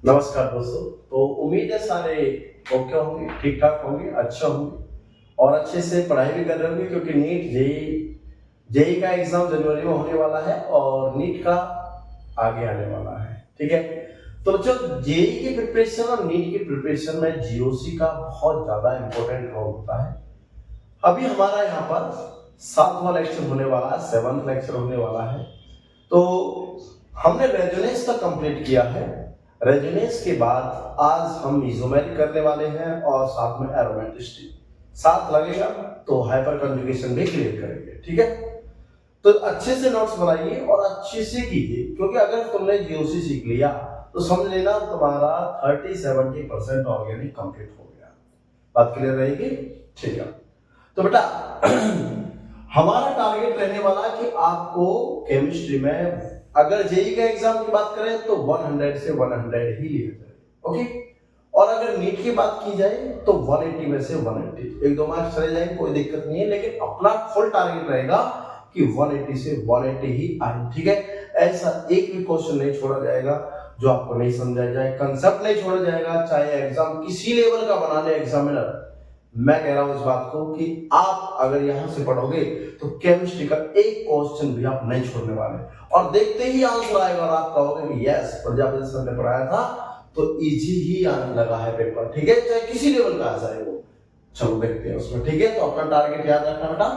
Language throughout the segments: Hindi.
नमस्कार दोस्तों। तो उम्मीद है सारे ओके होंगे, ठीक ठाक होंगे, अच्छे होंगे और अच्छे से पढ़ाई भी कर रहे होंगे, क्योंकि नीट जेई जेई का एग्जाम जनवरी में होने वाला है और नीट का आगे आने वाला है। ठीक है, तो जो जेई की प्रिपरेशन और नीट की प्रिपरेशन में जीओसी का बहुत ज्यादा इंपॉर्टेंट रोल होता है। अभी हमारा यहाँ पर 7वां लेक्चर होने वाला है, 7th लेक्चर होने वाला है। तो हमने रेजोनेंस का कंप्लीट किया है। रेजोनेंस के बाद आज हम मीजोमेरिक करने वाले हैं और साथ में एरोमेटिस्टिक साथ लगेगा, तो हाइपर कंजुगेशन भी क्लियर करेंगे। ठीक है, तो अच्छे से नोट्स बनाइए और अच्छे से कीजिए, क्योंकि अगर तुमने जीओसी सीख लिया तो समझ लेना तुम्हारा 30-70% ऑर्गेनिक कंप्लीट हो गया। बात क्लियर रहेगी? ठीक है, तो बेटा हमारा टारगेट रहने वाला कि आपको केमिस्ट्री में अगर जेई का एग्जाम की बात करें तो 100 से 100 ही लिया जाए। ओके, और अगर नीट की बात की जाए तो 180 में से 180, 1-2 मार्क्स चले जाएंगे, कोई दिक्कत नहीं है, लेकिन अपना फुल टारगेट रहेगा कि 180 से 180 ही आए। ठीक है, ऐसा एक भी क्वेश्चन नहीं छोड़ा जाएगा जो आपको नहीं समझा जाए, कंसेप्ट नहीं छोड़ा जाएगा, चाहे एग्जाम किसी लेवल का बना ले एग्जामिनर। मैं कह रहा हूं इस बात को कि आप अगर यहां से पढ़ोगे तो केमिस्ट्री का एक क्वेश्चन भी आप नहीं छोड़ने वाले, और देखते ही आंसर आएगा और आप कहोगे कि यस, प्रजापति सर ने पढ़ाया था तो इजी ही आने लगा है पेपर। ठीक है, चाहे किसी लेवल का आ जाए वो। चलो देखते हैं उसमें। ठीक है, तो अपना टारगेट याद रखना बेटा।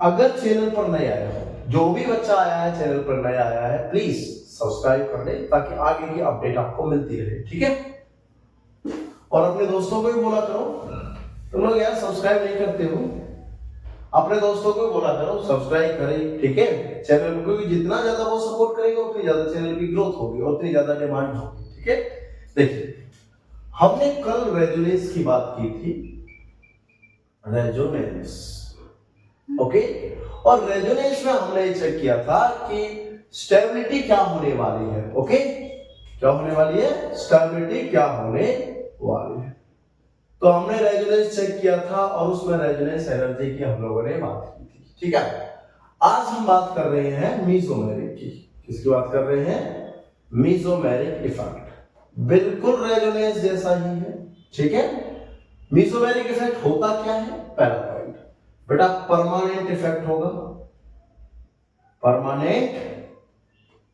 अगर चैनल पर नया आया हो, जो भी बच्चा आया है चैनल पर नया आया है, प्लीज सब्सक्राइब कर ले ताकि आगे की अपडेट आपको मिलती रहे। ठीक है, और अपने दोस्तों को भी बोला करो, तुम लोग यार सब्सक्राइब नहीं करते हो, अपने दोस्तों को भी बोला करो सब्सक्राइब करें। ठीक है, चैनल को, क्योंकि जितना ज्यादा वो सपोर्ट करेगा उतनी ज्यादा चैनल की ग्रोथ होगी और उतनी ज्यादा डिमांड होगी। ठीक है, देखिए हमने कल रेजोनेंस की बात की थी, रेजोनेंस। ओके, और रेजोनेंस में हमने चेक किया था कि स्टेबिलिटी क्या होने वाली है। ओके, क्या होने वाली है? स्टेबिलिटी क्या होने वाली है। तो हमने रेजोनेंस चेक किया था और उसमें रेजोनेंस एनर्जी की हम लोगों ने बात की थी। ठीक है, आज हम बात कर रहे हैं मीजोमेरिक की। किसकी बात कर रहे हैं? Mesomeric effect. बिल्कुल रेजोनेंस जैसा ही है। ठीक है, मीजोमेरिक इफेक्ट होता क्या है? पहला पॉइंट बेटा, परमानेंट इफेक्ट होगा। परमानेंट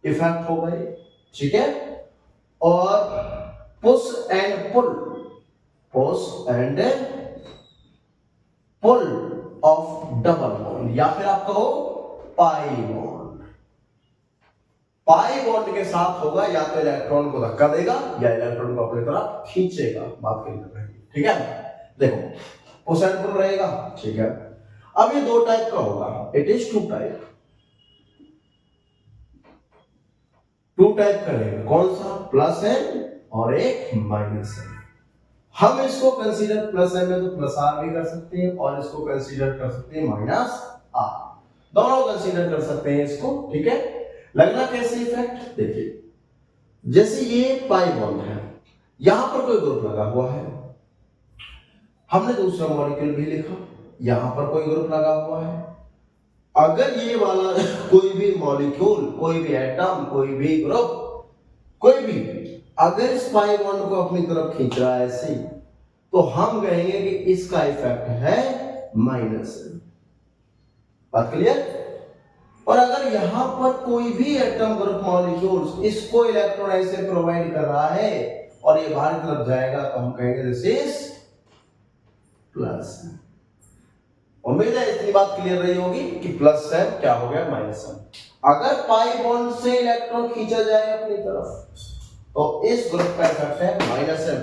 इफेक्ट होगा ये। ठीक है, और push and pull, push and pull of double bond, या फिर आप कहो पाई बॉन्ड। पाई बॉन्ड के साथ होगा, या तो इलेक्ट्रॉन को धक्का देगा या इलेक्ट्रॉन को अपनी तरफ खींचेगा। बात क्लियर रहेगी। ठीक है, देखो पुश एंड पुल रहेगा। ठीक है, अब ये दो टाइप का होगा, it is two type. Two type का रहेगा, कौन सा? प्लस एन और एक माइनस एन। हम इसको कंसीडर प्लस एन में तो प्लस आर भी कर सकते हैं और इसको कंसीडर कर सकते हैं माइनस आर, दोनों कंसीडर कर सकते हैं इसको। ठीक है, लगना कैसे इफेक्ट? देखिए, जैसे ये पाई बॉन्ड है, यहां पर कोई ग्रुप लगा हुआ है, हमने दूसरा मॉलिक्यूल भी लिखा, यहां पर कोई ग्रुप लगा हुआ है। अगर ये वाला कोई भी मॉलिक्यूल, कोई भी एटम, कोई भी ग्रुप, कोई भी अगर इस पाई बॉन्ड को अपनी तरफ खींच रहा है ऐसे, तो हम कहेंगे कि इसका इफेक्ट है माइनस। बात क्लियर? और अगर यहां पर कोई भी एटम, ग्रुप, मॉलिक्यूल इसको इलेक्ट्रॉन ऐसे प्रोवाइड कर रहा है और ये बाहर की तरफ जाएगा, तो हम कहेंगे दिस इज प्लस। उम्मीद है इतनी बात क्लियर रही होगी कि प्लस है क्या हो गया माइनस है। अगर पाई बॉन्ड से इलेक्ट्रॉन खींचा जाए अपनी तरफ तो इस ग्रुप का इफेक्ट है माइनस एम,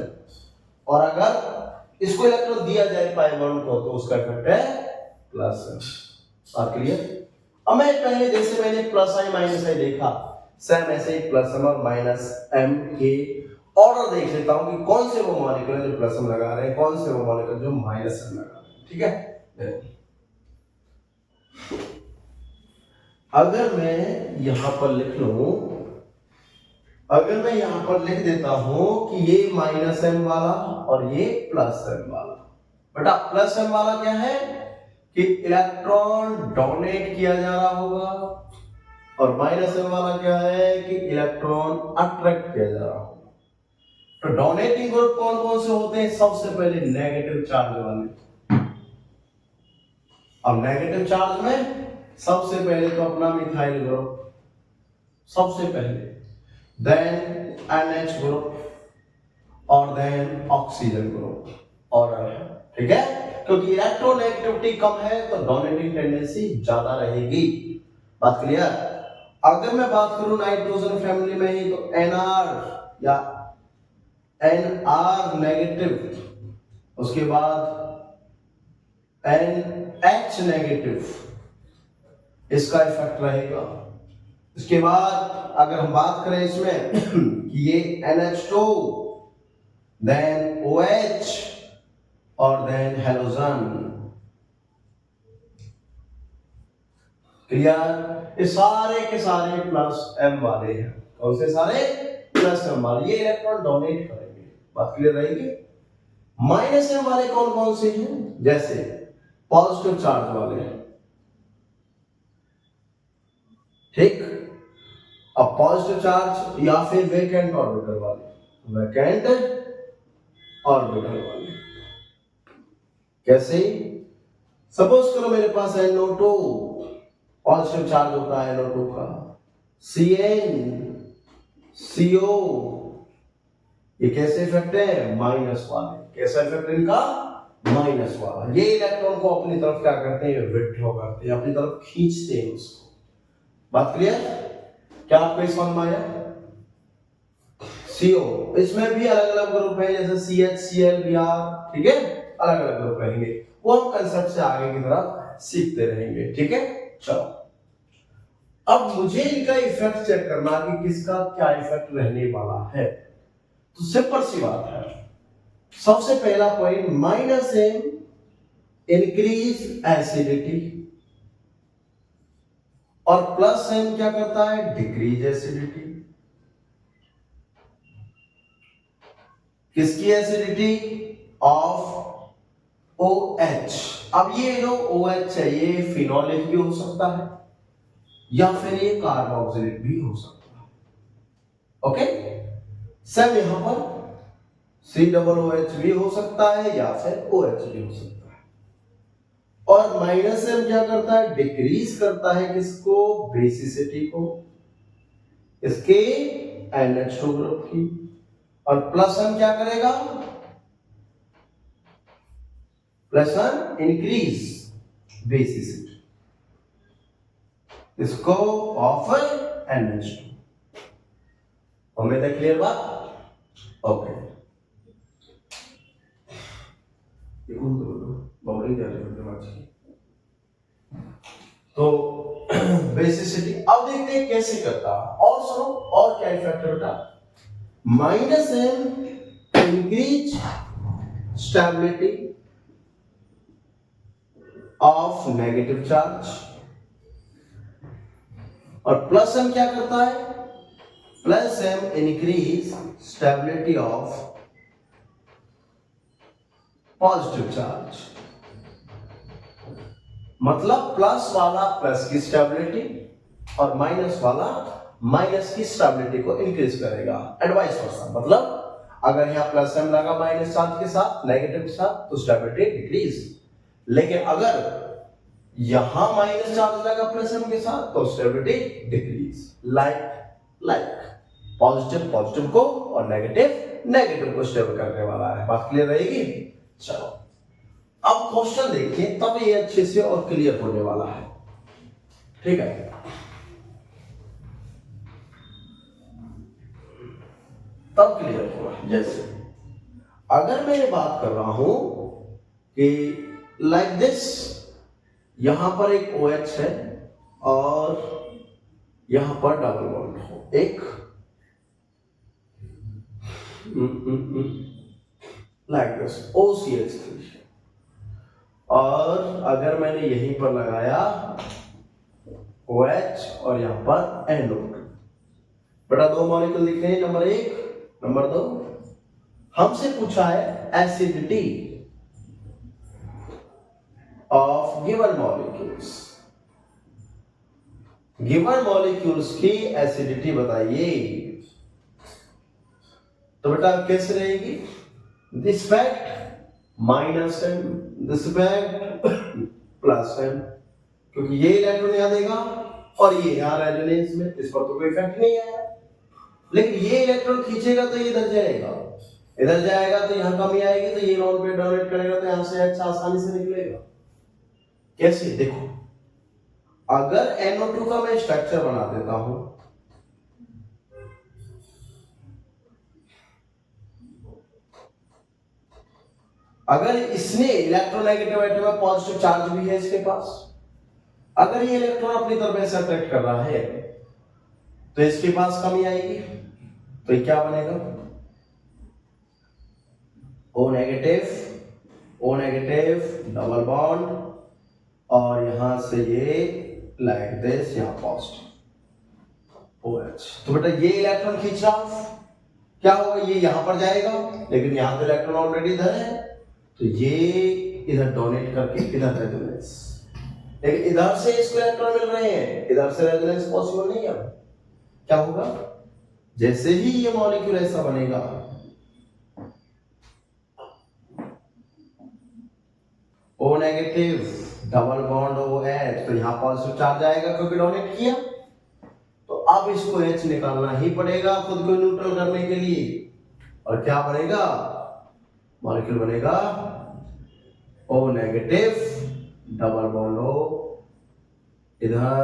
और अगर इसको इलेक्ट्रॉन दिया जाए पाई बॉन्ड को तो उसका इफेक्ट है प्लस एम। बात क्लियर? अब मैं पहले जैसे मैंने प्लस आई माइनस आई देखा, सेम ऐसे ही प्लस एम और माइनस एम के ऑर्डर देख लेता हूं कि कौन से वो मॉलिक्यूल जो प्लस एम लगा रहे हैं, कौन से वो मॉलिक्यूल जो माइनस एम लगा रहे हैं। ठीक है, अगर मैं यहां पर लिख लूं, अगर मैं यहां पर लिख देता हूं कि ये माइनस एम वाला और ये प्लस एम वाला, बेटा प्लस एम वाला क्या है कि इलेक्ट्रॉन डोनेट किया जा रहा होगा और माइनस एम वाला क्या है कि इलेक्ट्रॉन अट्रैक्ट किया जा रहा हो। तो डोनेटिंग ग्रुप कौन कौन से होते हैं? सबसे पहले नेगेटिव चार्ज वाले। अब नेगेटिव चार्ज में सबसे पहले तो अपना मिथाइल ग्रुप सबसे पहले, देन NH ग्रुप और देन ऑक्सीजन ग्रुप और, ठीक है, क्योंकि इलेक्ट्रोनेगेटिविटी कम है तो डोनेटिंग टेंडेंसी ज्यादा रहेगी। बात क्लियर? अगर मैं बात करूं नाइट्रोजन फैमिली में ही तो NR या NR नेगेटिव, उसके बाद NH नेगेटिव, इसका इफेक्ट रहेगा। इसके बाद अगर हम बात करें इसमें कि ये NH2, देन OH और देन हेलोजन। क्लियर? ये सारे के सारे प्लस M वाले हैं। कौन से सारे? प्लस M वाले। ये इलेक्ट्रॉन डोनेट करेंगे। बात क्लियर रहेगी? माइनस M वाले कौन कौन से हैं? जैसे पॉजिटिव चार्ज वाले हैं, ठीक। अब पॉजिटिव चार्ज या फिर वेकेंट ऑर्बिटल वाले, वेकेंट ऑर्बिटल वाले कैसे? सपोज करो मेरे पास NO2, पॉजिटिव चार्ज होता है NO2 का, CN, CO, ये कैसे इफेक्ट है? माइनस वाले। कैसा इफेक्ट इनका? माइनस वाला। ये इलेक्ट्रॉन को अपनी तरफ क्या करते हैं? विथड्रॉ करते हैं, अपनी तरफ खींचते हैं उसको। बात क्लियर? क्या आपको इस समझ में आया? CO, इसमें भी अलग अलग ग्रुप है, जैसे CH, Cl, Br, ठीक है, अलग अलग ग्रुप रहेंगे। वो हम कंसेप्ट से आगे की तरफ सीखते रहेंगे, ठीक है। चलो, अब मुझे इनका इफेक्ट चेक करना कि किसका क्या इफेक्ट रहने वाला है। तो सिंपल सी बात है, सबसे पहला point, minus M increase acidity और प्लस M क्या करता है? Decrease acidity. किसकी एसिडिटी? Of OH। अब ये जो OH है ये फिनोलिक भी हो सकता है या फिर ये कार्बोक्सिलिक भी हो सकता है। ओके, सेम यहां पर COOH भी हो सकता है या फिर OH भी हो सकता है। और माइनस M क्या करता है? डिक्रीज करता है किसको? बेसिसिटी को, इसके NH2 ग्रुप की। और प्लस M क्या करेगा? प्लस M इंक्रीज बेसिसिटी, इसको ऑफ NH2। हमें तो क्लियर बात? ओके, तो बेसिसिटी अब देखते हैं कैसे करता है। और सुनो, और क्या इफेक्ट होता? Minus M increase stability of negative charge और प्लस M क्या करता है? Plus M increase stability of positive charge. मतलब प्लस वाला प्लस की स्टेबिलिटी और माइनस वाला माइनस की स्टेबिलिटी को इंक्रीज करेगा, एंड वाइस वर्सा। मतलब अगर यहां प्लस M लगा माइनस चार्ज के साथ, नेगेटिव के साथ, तो स्टेबिलिटी डिक्रीज। लेकिन अगर यहां माइनस चार्ज लगा प्लस M के साथ तो stability decrease. Like positive positive को और नेगेटिव नेगेटिव को स्टेबल करने वाला है। बात क्लियर रहेगी? चलो, अब क्वेश्चन देखिए, तब ये अच्छे से और क्लियर होने वाला है, ठीक है। तब क्लियर होगा। जैसे अगर मैं बात कर रहा हूं कि लाइक दिस, यहां पर एक OH है और यहां पर डबल बॉन्ड हो, एक लाइक दिस OCH3, और अगर मैंने यहीं पर लगाया OH और यहां पर NO2, बटा दो मॉलिक्यूल दिख रहे हैं, नंबर 1, नंबर 2। हमसे पूछा है acidity of given molecules. Given molecules की एसिडिटी बताइए। तो बेटा कैसे रहेगी? This fact minus M, this fact plus M, क्योंकि ये इलेक्ट्रॉन यहां देगा और ये यहां रेजोनेंस में, इस पर तो कोई इफेक्ट नहीं आया। लेकिन ये इलेक्ट्रॉन खींचेगा तो ये इधर जाएगा, इधर जाएगा तो यहां कमी आएगी, तो ये नॉन पे डोनेट करेगा तो यहां से H आसानी से निकलेगा। कैसे? देखो, अगर NO2 का मैं स्ट्रक्चर बना देता हूं, अगर इसने इलेक्ट्रोनेगेटिव एटम में पॉजिटिव चार्ज भी है इसके पास, अगर ये इलेक्ट्रॉन अपनी तरफ से अट्रैक्ट कर रहा है तो इसके पास कमी आएगी, तो ये क्या बनेगा? O नेगेटिव डबल बॉन्ड, और यहां से ये लाइक दिस, यहां पॉजिटिव OH। तो बेटा ये इलेक्ट्रॉन खींच रहा, क्या होगा? ये यहां पर जाएगा, लेकिन यहां तो इलेक्ट्रॉन ऑलरेडी इधर है, तो ये इधर डोनेट करके इधर रेजोनेंस, लेकिन इधर से इसको इलेक्ट्रॉन मिल रहे हैं, इधर से रेजोनेंस पॉसिबल नहीं है। क्या होगा? जैसे ही ये मॉलिक्यूल ऐसा बनेगा, O negative double bond OH, तो यहां पॉजिटिव चार्ज आएगा क्योंकि डोनेट किया, तो अब इसको H निकालना ही पड़ेगा खुद को न्यूट्रल करने के लिए, और क्या बनेगा? मॉलिक्यूल बनेगा O negative double bond O, इधर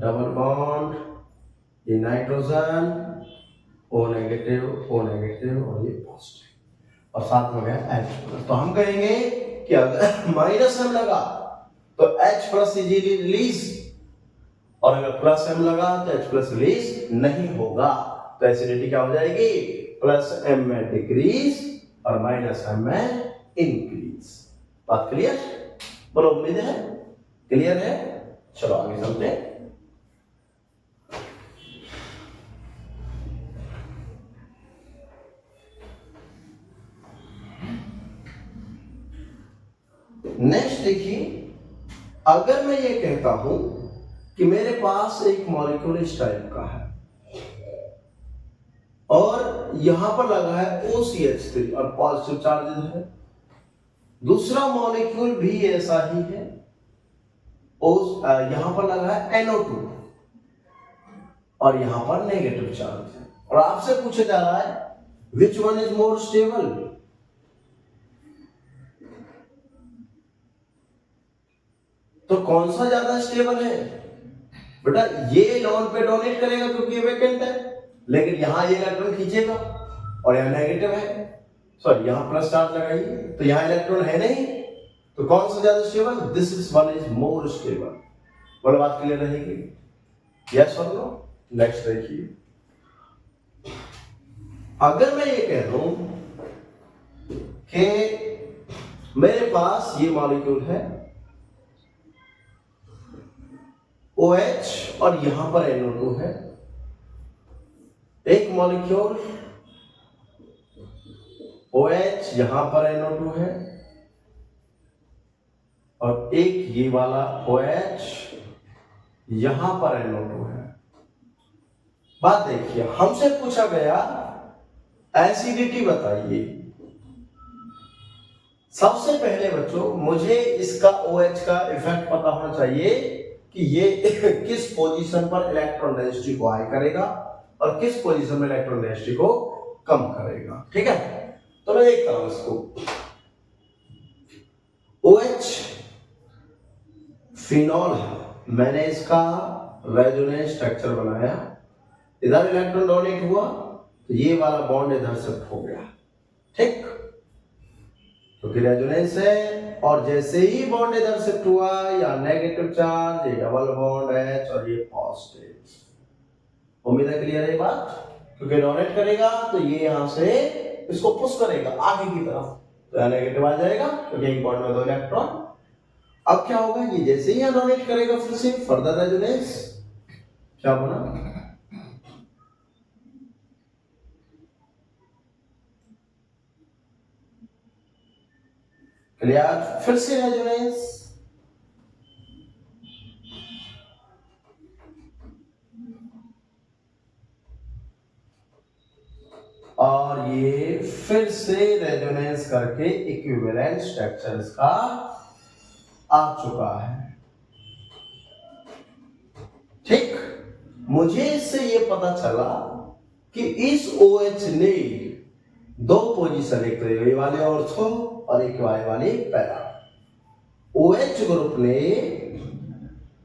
डबल बॉन्ड, ये नाइट्रोजन, O नेगेटिव और ये पॉजिटिव, और साथ में गया H+। तो हम कहेंगे कि अगर माइनस M लगा तो H+ इजीली रिलीज, और अगर प्लस M लगा तो H+ रिलीज नहीं होगा। तो एसिडिटी क्या हो जाएगी? प्लस M में डिक्रीज और माइनस M में इंक्रीज। बात क्लियर? बोलो, उम्मीद है क्लियर है। चलो आगे चलते हैं। नेक्स्ट देखिए, अगर मैं ये कहता हूं कि मेरे पास एक मॉलिक्यूल इस टाइप का है और यहां पर लगा है OCH3 और पॉजिटिव चार्जेस है, दूसरा मॉलिक्यूल भी ऐसा ही है, यहां पर लगा है NO2 और यहां पर नेगेटिव चार्ज है, और आपसे पूछा जा रहा है विच वन इज मोर स्टेबल? तो कौन सा ज्यादा स्टेबल है? बेटा ये नॉन पे डोनेट करेगा क्योंकि ये वेकेंट है, लेकिन यहां ये इलेक्ट्रॉन खींचेगा और यहां नेगेटिव है, सॉरी यहां प्लस चार्ज लगाइए, तो यहां इलेक्ट्रॉन है नहीं, तो कौन सा ज्यादा stable? This is one is more stable. बोलो, बात क्लियर रहेगी? यस और नो? नेक्स्ट देखिए, अगर मैं ये कह दूं कि मेरे पास ये मॉलिक्यूल है OH और यहां पर NO2 है, एक मॉलिक्यूल OH यहां पर NO2 है, और एक ये वाला OH यहां पर NO2 है। बात देखिए, हमसे पूछा गया एसिडिटी बताइए। सबसे पहले बच्चों मुझे इसका OH का इफेक्ट पता होना चाहिए कि ये किस पोजीशन पर इलेक्ट्रॉन डेंसिटी को हाई करेगा और किस पोजीशन में इलेक्ट्रॉन डेंसिटी को कम करेगा। ठीक है, तो मैं देखता हूं इसको। OH फिनॉल है, मैंने इसका रेजोनेंस स्ट्रक्चर बनाया, इधर इलेक्ट्रॉन डोनेट हुआ तो ये वाला बॉन्ड इधर शिफ्ट हो गया, ठीक, क्योंकि रेजोनेंस है, और जैसे ही बॉन्ड इधर शिफ्ट हुआ, या नेगेटिव चार्ज, ये डबल बॉन्ड H और ये पॉजिटिव। उम्मीद है क्लियर है बात? क्योंकि डोनेट करेगा तो ये यहां से इसको पुश करेगा आगे की तरफ, तो यहां नेगेटिव आ जाएगा क्योंकि एक बॉन्ड में दो इलेक्ट्रॉन। अब क्या होगा? ये जैसे ही यहां डोनेट करेगा फिर से फर्दर रेजोनेंस, क्या बना? क्लियर? फिर से रेजोनेंस, और ये फिर से रेजोनेंस करके इक्विवेलेंट स्ट्रक्चर इसका आ चुका है। ठीक, मुझे इससे ये पता चला कि इस OH ने दो पोजीशन, एक तो ये वाले ऑर्थो और एक वाले पैरा। OH ग्रुप ने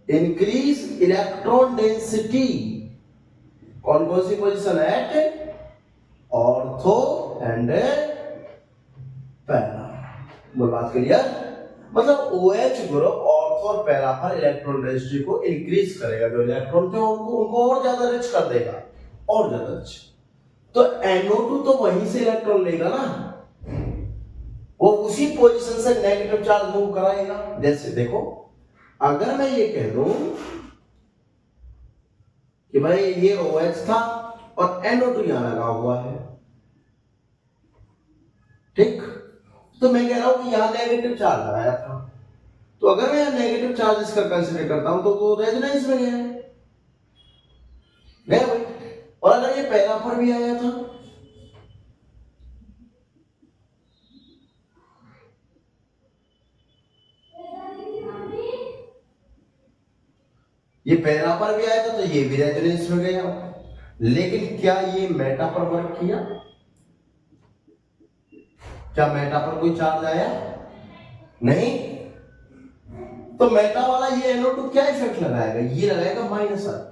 इंक्रीज इलेक्ट्रॉन डेंसिटी, कौन कौन सी position? At ortho and para. बोल बात क्लियर? मतलब OH ग्रुप ऑर्थो और पैरा पर इलेक्ट्रॉन डेंसिटी को इंक्रीज करेगा, जो इलेक्ट्रॉन थे उनको और ज्यादा रिच कर देगा, और ज्यादा रिच। तो NO2 तो वहीं से इलेक्ट्रॉन लेगा ना, वो उसी पोजीशन से नेगेटिव चार्ज मूव कराएगा। जैसे देखो, अगर मैं ये कह दूं कि भाई ये OH था और NO2 यहां लगा हुआ है, ठीक, तो मैं कह रहा हूं कि यहां नेगेटिव चार्ज आया था, तो अगर मैं नेगेटिव चार्ज इसका कंसीडर करता हूं तो रेजोनेंस में गया भाई। और अगर ये पैरा पर भी आया था, ये पैरा पर भी आया था तो ये भी रेजोनेंस में गया। लेकिन क्या ये मेटा पर वर्क किया? क्या मेटा पर कोई चार्ज आया? नहीं। तो मेटा वाला ये NO2 क्या इफेक्ट लगाएगा? ये लगाएगा माइनस आर।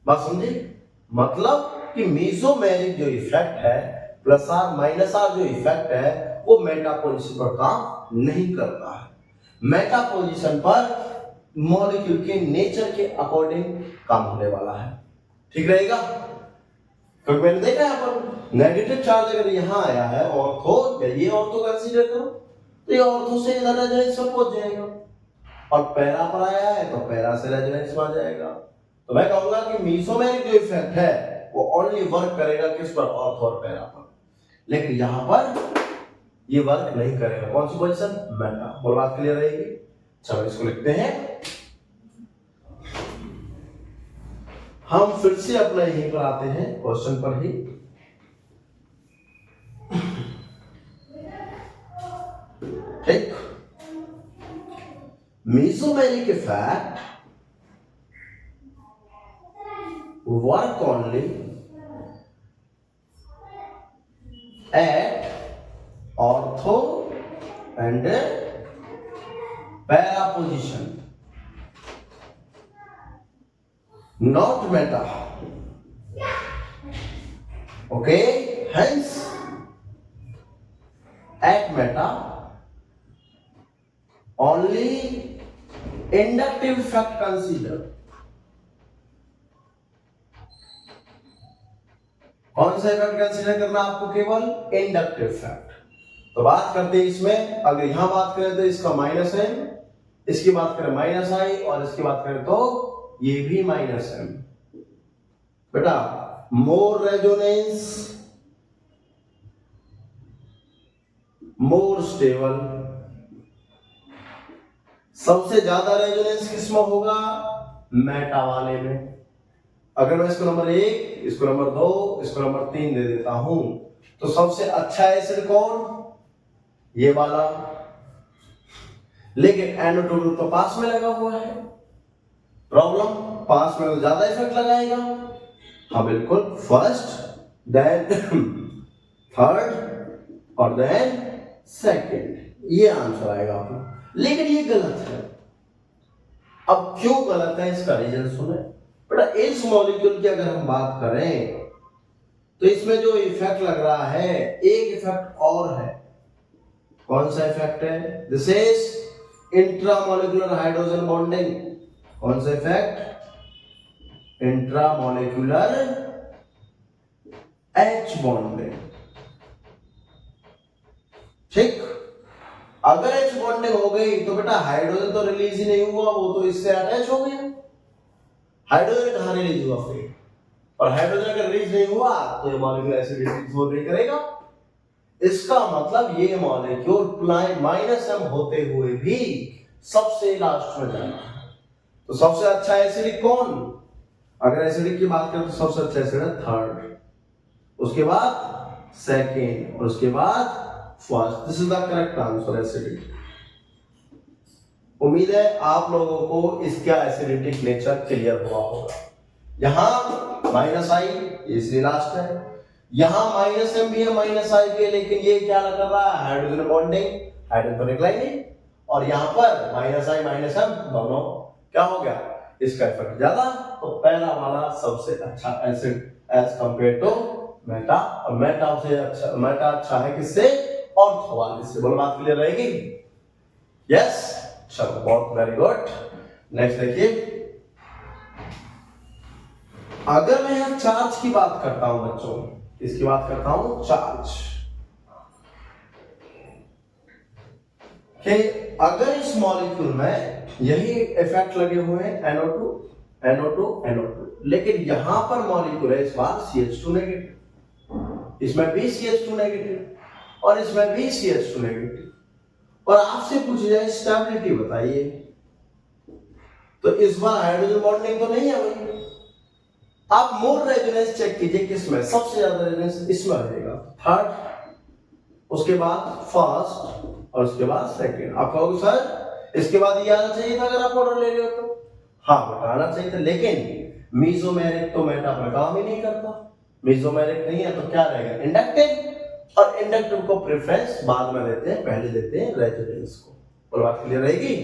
बात समझे? मतलब कि मेसोमेरिक जो इफेक्ट है, प्लस आर माइनस आर जो इफेक्ट है, वो मेटा पोजीशन पर काम नहीं करता है। मेटा पोजीशन पर मॉलिक्यूल के नेचर के अकॉर्डिंग काम होने वाला है। ठीक रहेगा? क्योंकि मैंने देखा यहाँ पर नेगेटिव चार्ज अगर यहाँ आया है ऑर्थो, ये ऑर्थो कंसीडर करो, तो ये ऑर्थो से इधर रेजोनेंस में पहुंच जाएगा, और पैरा पर आया है तो पैरा से रेजोनेंस में आ जाएगा। तो मैं कहूंगा कि मेसोमेरिक जो इफेक्ट है वो ओनली वर्क करेगा किस पर? ऑर्थो और पैरा पर। लेकिन यहां पर ये वर्क नहीं करेगा। कौन सी पोजीशन? मेटा। बोल बात क्लियर रहेगी? चलो इसको लिखते हैं। हम फिर से अपना यहीं पर आते हैं, क्वेश्चन पर ही। ठीक, mesomeric effect work only at ortho and para position, not meta. Okay, hence at meta only inductive effect consider. कौन सा इफेक्ट कंसीडर करना आपको? केवल इंडक्टिव इफेक्ट। तो बात करते हैं इसमें, अगर यहां बात करें तो इसका माइनस है, इसकी बात करें माइनस आई, और इसकी बात करें तो ये भी माइनस है। बेटा मोर रेजोनेंस, मोर स्टेबल। सबसे ज्यादा रेजोनेंस किसमें होगा? मेटा वाले में। अगर मैं इसको नंबर 1, इसको नंबर 2, इसको नंबर 3 दे देता हूं, तो सबसे अच्छा एसिड कौन? ये वाला। लेकिन NO2 ग्रुप तो पास में लगा हुआ है। प्रॉब्लम, पास में तो ज्यादा इफेक्ट लगाएगा। हाँ बिल्कुल, फर्स्ट देन थर्ड और देन सेकंड, ये आंसर आएगा आपका। लेकिन ये गलत है। अब क्यों गलत है इसका रीजन सुने। बेटा इस मॉलिक्यूल की अगर हम बात करें तो इसमें जो इफेक्ट लग रहा है, एक इफेक्ट और है। कौन सा इफेक्ट है? This is intramolecular hydrogen bonding. कौन सा इफेक्ट? Intramolecular H bonding. ठीक, अगर H बॉन्डिंग हो गई तो बेटा हाइड्रोजन तो रिलीज ही नहीं हुआ, वो तो इससे अटैच हो गया। हाइड्रोजन कहां रिलीज हुआ फिर? और हाइड्रोजन अगर रिलीज नहीं हुआ तो ये मॉलिक्यूल एसिडिटी एब्सॉर्ब नहीं करेगा। इसका मतलब ये मॉलिक्यूल -m होते हुए भी सबसे लास्ट में जाना है। तो सबसे अच्छा एसिडिक कौन? अगर एसिडिक की बात करें तो सबसे अच्छा एसिड है थर्ड। उसके बाद सेकेंड और उसके बाद first. This is the correct answer acidity. उम्मीद है आप लोगों को इसका एसिडिटिक नेचर क्लियर हुआ होगा। यहां माइनस आई इसलिए लास्ट है, यहां माइनस एम भी है माइनस आई भी है, लेकिन ये क्या कर रहा है हाइड्रोजन बॉन्डिंग हाइड्रोजन रिक्लाइनिंग, और यहां पर माइनस आई माइनस एम दोनों क्या हो गया इसका इफेक्ट ज्यादा। तो पहला वाला सबसे अच्छा acid as compare to meta, और मेटा से अच्छा है किससे ऑर्थो वाले से। बोलो बात क्लियर रहेगी? यस चलो बहुत वेरी गुड। नेक्स्ट देखिए, अगर मैं यहां चार्ज की बात करता हूं बच्चों, इसकी बात करता हूं चार्ज कि अगर इस मॉलिक्यूल में यही इफेक्ट लगे हुए हैं NO2 NO2 NO2, लेकिन यहां पर मॉलिक्यूल है इस बार CH2 नेगेटिव, इसमें भी CH2 नेगेटिव और इसमें भी CH2 नेगेटिव, और आपसे पूछी जाए स्टेबिलिटी बताइए, तो इस बार हाइड्रोजन बॉन्डिंग तो नहीं है भाई। आप मोर रेजोनेंस चेक कीजिए किसमें सबसे ज्यादा रेजोनेंस इसमें रहेगा, थर्ड, उसके बाद फर्स्ट और उसके बाद सेकंड। आप कहोगे सर इसके बाद ये आना चाहिए था अगर आप ऑर्डर ले रहे हो तो, हाँ बताना चाहिए था, लेकिन मीजोमेरिक तो मेटा पर काम ही नहीं करता, मीजोमेरिक नहीं है तो क्या रहेगा इंडक्टिव, और इंडक्टिव को प्रेफरेंस बाद में देते हैं, पहले देते हैं रेजोनेंस को। और बात क्लियर रहेगी?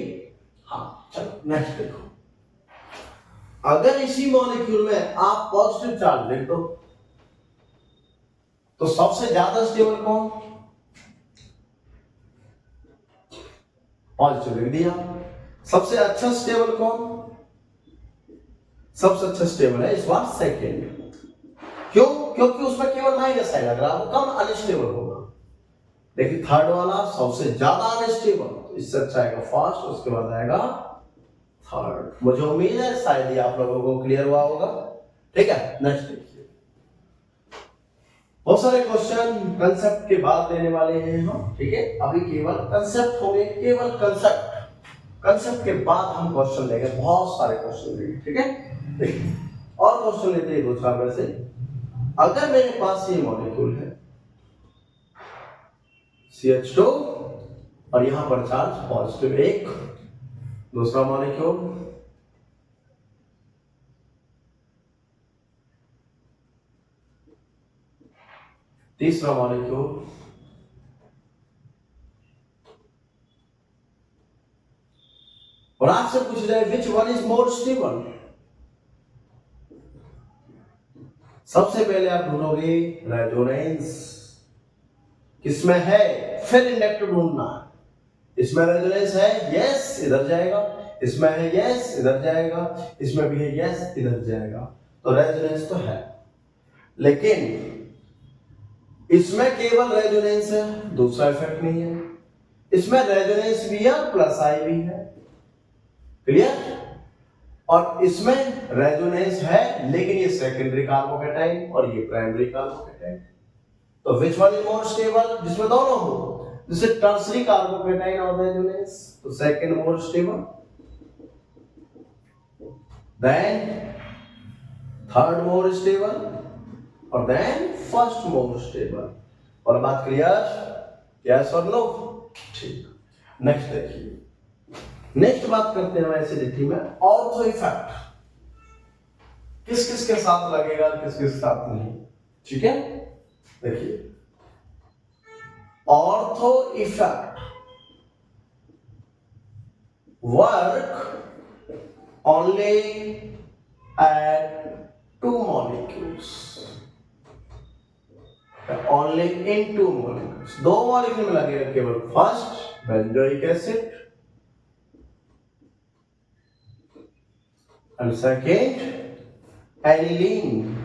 हाँ चलो नेक्स्ट देखो, अगर इसी मॉलिक्यूल में आप पॉजिटिव चार्ज लिख दो तो सबसे ज्यादा स्टेबल कौन? पॉजिटिव लिख दिया। सबसे अच्छा स्टेबल कौन? सबसे अच्छा स्टेबल है इस बार सेकेंड। क्यों? क्योंकि उसमें केवल माइनस आई लग रहा है, वो कम अनस्टेबल होगा। लेकिन थर्ड वाला सबसे ज्यादा अनस्टेबल, तो इससे अच्छा आएगा फर्स्ट, उसके बाद आएगा थर्ड। मुझे उम्मीद है शायद ये आप लोगों को क्लियर हुआ होगा। ठीक है नेक्स्ट देखिए, बहुत सारे क्वेश्चन कंसेप्ट के बाद देने वाले हैं हम। ठीक है अभी केवल कंसेप्ट होंगे, केवल कंसेप्ट, कंसेप्ट के बाद हम क्वेश्चन लेंगे, बहुत सारे क्वेश्चन लेंगे। ठीक है देखिए, और क्वेश्चन लेते हैं दो चार में से। अगर मेरे पास ये मॉलिक्यूल है CH2 और यहां पर चार्ज पॉजिटिव एक, दूसरा मॉलिक्यूल तीसरा मॉलिक्यूल, और आपसे पूछ जाए विच वन इज मोर स्टेबल, सबसे पहले आप ढूंढोगे रेजोनेंस किसमें है, फिर इंडक्टिव ढूंढना। इसमें रेजोनेंस है यस इधर जाएगा, इसमें है यस इधर जाएगा, इसमें भी है यस इधर जाएगा, तो रेजोनेंस तो है। लेकिन इसमें केवल रेजोनेंस है, दूसरा इफेक्ट नहीं है। इसमें रेजोनेंस भी है प्लस आई भी है, क्लियर? और इसमें रेजोनेंस है लेकिन ये सेकेंडरी कार्बोकैटाइन और ये प्राइमरी कार्बोकैटाइन, तो which one is more stable, जिसमें दोनों हो, जैसे टर्सरी कार्बोकैटाइन और रेजोनेंस, तो second more stable, then third more stable, और देन फर्स्ट मोर स्टेबल। और बात क्लियर? यस और नो? ठीक, नेक्स्ट देखिए, नेक्स्ट बात करते हैं एसिडिटी में ऑर्थो इफेक्ट, किस किस के साथ लगेगा किस किस के साथ नहीं। ठीक है देखिए, ortho effect work only at two molecules, only in two molecules, दो मॉलिक्यूल में लगेगा केवल, first benzoic acid and second aniline.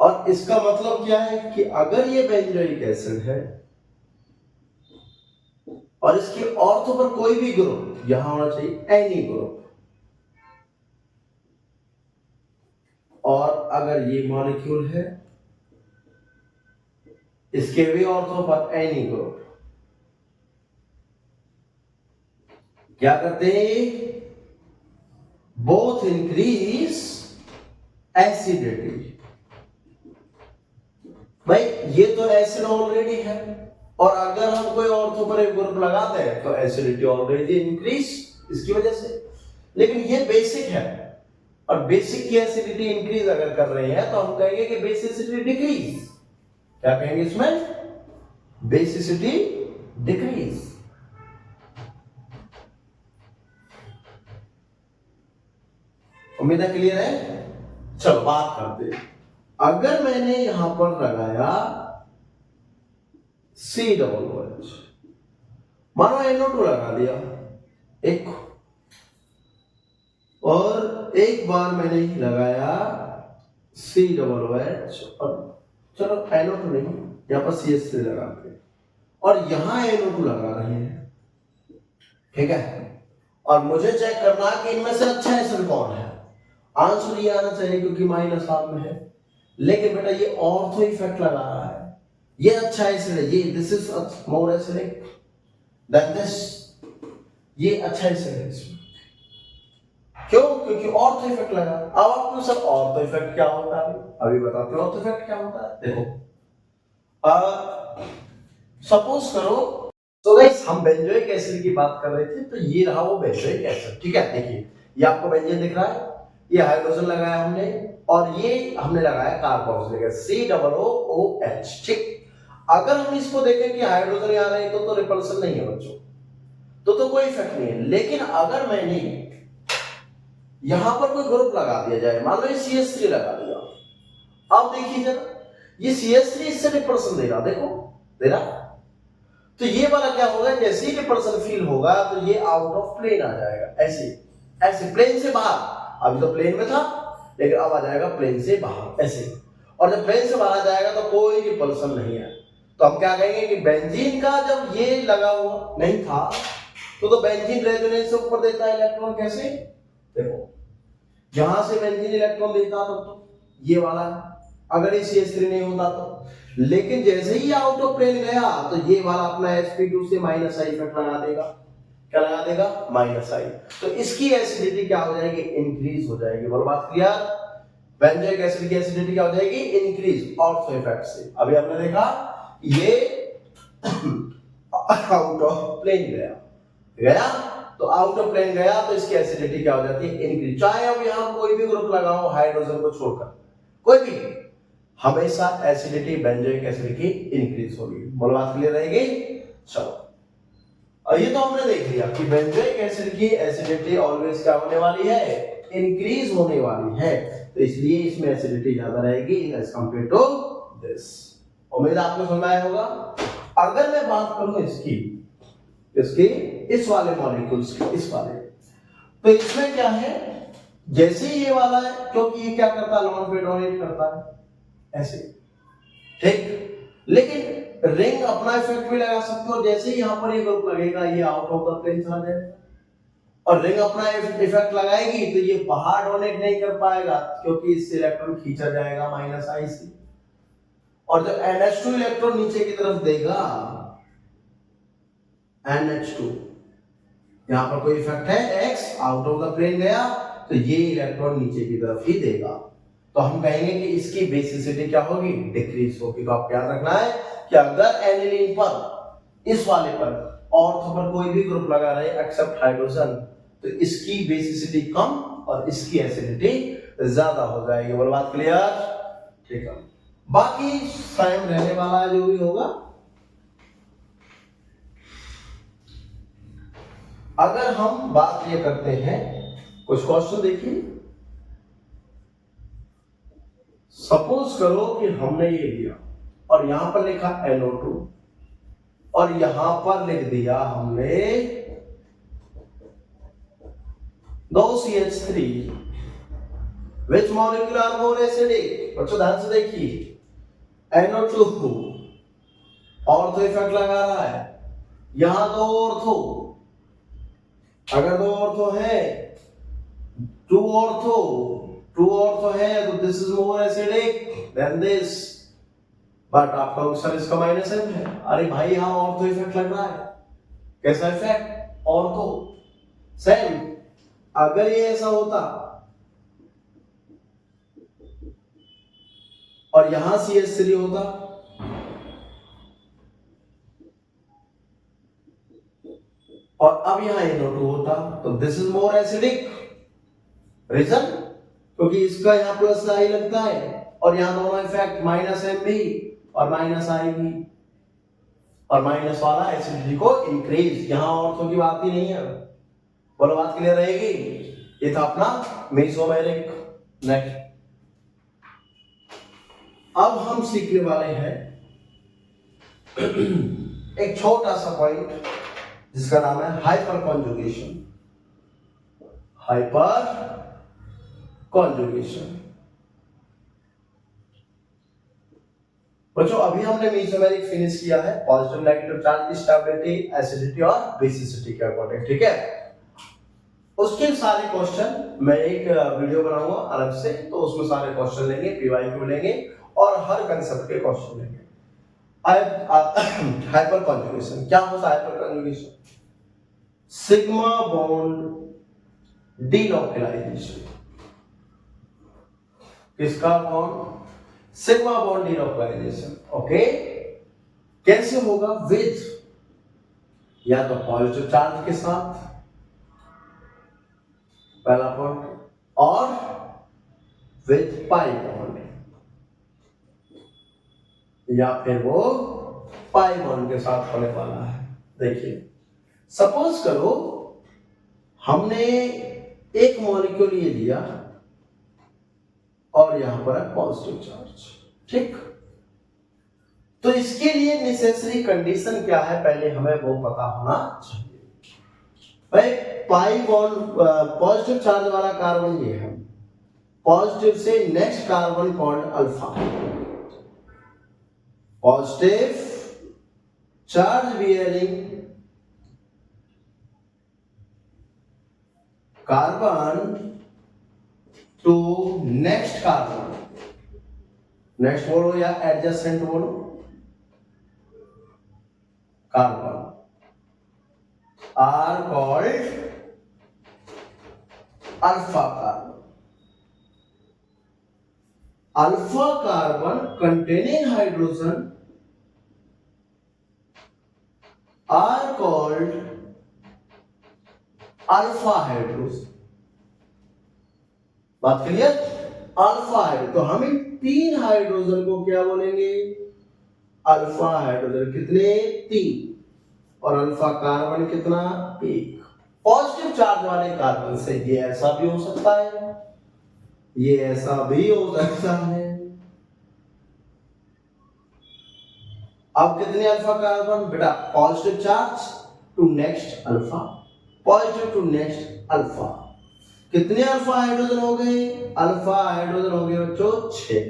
और इसका मतलब क्या है कि अगर ये बेंजोइक एसिड है और इसके ऑर्थो पर कोई भी ग्रुप यहां होना चाहिए एनी ग्रुप, और अगर ये मॉलिक्यूल है इसके भी ऑर्थो पर एनी ग्रुप, क्या करते हैं बोथ इंक्रीज एसिडिटी, भाई ये तो एसिड ऑलरेडी है, और अगर हम कोई ऑर्थो पर एक ग्रुप लगाते हैं तो एसिडिटी ऑलरेडी इंक्रीज इसकी वजह से। लेकिन ये बेसिक है, और बेसिक की एसिडिटी इंक्रीज अगर कर रहे हैं तो हम कहेंगे कि बेसिसिटी डिक्रीज। क्या कहेंगे इसमें? Basicity decrease. उम्मीद है क्लियर है। चलो बात करते हैं। अगर मैंने यहां पर लगाया COOH, मानो NO2 लगा दिया एक, और एक बार मैंने लगाया COOH, और चलो NO2 नहीं, यहां पर CH3 लगाते हैं, और यहां NO2 लगा रहे हैं, ठीक है। और मुझे चेक करना कि इनमें से अच्छा एसिड कौन है। आंसर ये आना चाहिए क्योंकि माइनस हाफ में है, लेकिन बेटा ये ऑर्थो इफेक्ट लगा रहा है, ये अच्छा एसिड है, ये this is more acidic then this, ये अच्छा एसिड है इसमें। क्यों? क्योंकि ऑर्थो इफेक्ट लगा। अब आपको सर ऑर्थो इफेक्ट क्या होता है अभी बताते हैं। ऑर्थो इफेक्ट क्या होता है, देखो सपोज करो, तो गाइस हम बेंजोइक एसिड की बात कर रहे थे, तो ये रहा वो बेंजोइक एसिड, ठीक है। देखिए ये आपको बेंजीन दिख रहा है, ये हाइड्रोजन लगाया हमने, और ये हमने लगाया कार्बोक्सिलिक COOH, ठीक। अगर हम इसको देखें कि हाइड्रोजन आ रहे हैं तो रिपल्सन नहीं है बच्चों, तो कोई इफेक्ट नहीं है। लेकिन अगर मैंने यहां पर कोई ग्रुप लगा दिया जाए, मान लो ये CH3 लगा दिया, अब देखिए जरा, ये CH3 इससे रिपल्सन दे रहा, देखो दे रहा, तो ये वाला क्या होगा, जैसे ही रिपल्सन फील होगा तो ये आउट ऑफ प्लेन आ जाएगा, ऐसे ऐसे प्लेन से बाहर। अभी तो प्लेन में था, लेकिन अब आ जाएगा प्लेन से बाहर ऐसे, और जब प्लेन से बाहर आ जाएगा तो कोई रिपल्सन नहीं है। तो हम क्या कहेंगे कि बेंजीन का जब ये लगा हुआ नहीं था तो बेंजीन रेजोनेंस से ऊपर देता है इलेक्ट्रॉन, कैसे? देखो यहां से बेंजीन इलेक्ट्रॉन देता तो ये वाला, अगर ये CH3 नहीं होता तो। लेकिन जैसे ही आउट ऑफ प्लेन गया तो ये वाला अपना sp2 से माइनस आई इफेक्ट लगा देगा। क्या लगा देगा? माइनस आई। तो इसकी एसिडिटी क्या हो जाएगी? इंक्रीज हो जाएगी। बोलो बात क्लियर? बेंजोइक एसिड की एसिडिटी क्या हो जाएगी? इंक्रीज ऑर्थो इफेक्ट से। अभी हमने देखा ये आउट ऑफ प्लेन गया तो आउट ऑफ प्लेन गया तो इसकी एसिडिटी क्या हो जाती है? इंक्रीज। चाहे अब यहां कोई भी ग्रुप लगाओ हाइड्रोजन को छोड़कर, कोई भी, हमेशा एसिडिटी बेंजोइक एसिड की इंक्रीज होगी। बोलो बात क्लियर रहेगी? चलो, और ये तो हमने देख लिया कि बेंजोइक एसिड की एसिडिटी ऑलवेज क्या होने वाली है? इंक्रीज होने वाली है। तो इसलिए इसमें एसिडिटी ज्यादा रहेगी एज कंपेयर टू दिस। उम्मीद आपको समझ आया होगा। अगर मैं बात करूं इसकी इस वाले मॉलिक्यूल्स की, इस वाले, तो इसमें क्या है, जैसे ये वाला है, क्योंकि ये क्या करता है? लॉन्ग पे डोनेट करता है ऐसे, ठीक। लेकिन रिंग अपना इफेक्ट भी लगा सकते हो, जैसे ही यहां पर ये ग्रुप लगेगा ये आउट ऑफ द प्लेन चला जाएगा, और रिंग अपना इफेक्ट लगाएगी तो ये बाहर डोनेट नहीं कर पाएगा क्योंकि इससे इलेक्ट्रॉन खींचा जाएगा माइनस आई से, और जब NH2 इलेक्ट्रॉन नीचे की तरफ देगा, NH2, यहां पर कोई इफेक्ट है, X out of the plane गया तो ये इलेक्ट्रॉन नीचे की तरफ ही देगा। तो हम कहेंगे कि इसकी बेसिसिटी क्या होगी? डिक्रीज होगी। तो आप ध्यान रखना है कि अगर एनिलीन पर, इस वाले पर, ऑर्थो पर कोई भी ग्रुप लगा रहे एक्सेप्ट हाइड्रोजन, तो इसकी बेसिसिटी कम और इसकी एसिडिटी ज्यादा हो जाएगी। बोल बात क्लियर? ठीक है, बाकी टाइम रहने वाला जो भी होगा। अगर हम बात ये करते हैं, कुछ क्वेश्चन देखिए। सपोज करो कि हमने ये लिया और यहां पर लिखा NO2 और यहां पर लिख दिया हमने 2 CH3, which molecule are more acidic? बच्चों ध्यान से देखिए, NO2 ऑर्थो इफेक्ट लगा रहा है, यहां 2 ऑर्थो, अगर 2 ऑर्थो है, 2 ऑर्थो है तो this is more acidic then this, but आपका उत्तर इसका माइनस m है। अरे भाई यहां ऑर्थो इफेक्ट लग रहा है, कैसा इफेक्ट? Ortho same. अगर ये ऐसा होता और यहां CH3 होता अब यहाँ NO2 होता तो this is more acidic. Reason क्योंकि इसका यहाँ प्लस आई लगता है और यहाँ दोनों इफेक्ट माइनस एम भी और माइनस आई भी, और माइनस वाला एसिडिटी को इंक्रीज। यहाँ ऑर्थो की बात ही नहीं है। बोलो बात क्लियर रहेगी। ये था अपना मेसोमेरिक। नेक्स्ट अब हम सीखने वाले हैं एक छोटा सा पॉइंट जिसका नाम है हाइपर कॉन्जुगेशन। Hyper conjugation. बच्चों अभी हमने मेसोमेरिक फिनिश किया है, पॉजिटिव नेगेटिव चार्ज की स्टेबिलिटी, एसिडिटी और बेसिसिटी के अकॉर्डिंग, ठीक है। उसके सारे क्वेश्चन मैं एक वीडियो बनाऊंगा अलग से, तो उसमें सारे क्वेश्चन लेंगे, पीवाईक्यू लेंगे और हर कंसेप्ट के क्वेश्चन लेंगे। हाइपर कॉन्जुगेशन क्या होता है? Hyperconjugation sigma bond delocalisation. किसका bond? Sigma bond delocalisation. Okay, कैसे होगा? विद या तो पॉजिटिव चार्ज के साथ, पहला पॉइंट, और विद पाई बॉन्ड, या फिर वो पाई बॉन्ड के साथ होने वाला है। देखिए सपोज करो हमने एक मॉलिक्यूल ये लिया और यहां पर है पॉजिटिव चार्ज, ठीक। तो इसके लिए नेसेसरी कंडीशन क्या है पहले हमें वो पता होना चाहिए। भाई पाई बॉन्ड पॉजिटिव चार्ज वाला कार्बन ये है, पॉजिटिव से next carbon called alpha, positive charge bearing carbon to next carbon, next बोलो या एडजेसेंट बोलो, carbon are called alpha carbon. Alpha carbon containing hydrogen are called alpha hydrogen. बात क्लियर? Alpha hydrogen. तो हम इन तीन हाइड्रोजन को क्या बोलेंगे? Alpha hydrogen. कितने? 3। और अल्फा कार्बन कितना? 1। पॉजिटिव चार्ज वाले कार्बन से ये ऐसा भी हो सकता है, ये ऐसा भी हो सकता है। अब कितने अल्फा कार्बन? बेटा positive charge to next alpha, positive to next alpha. कितने अल्फा हाइड्रोजन हो गए? अल्फा हाइड्रोजन हो गए बच्चों 6।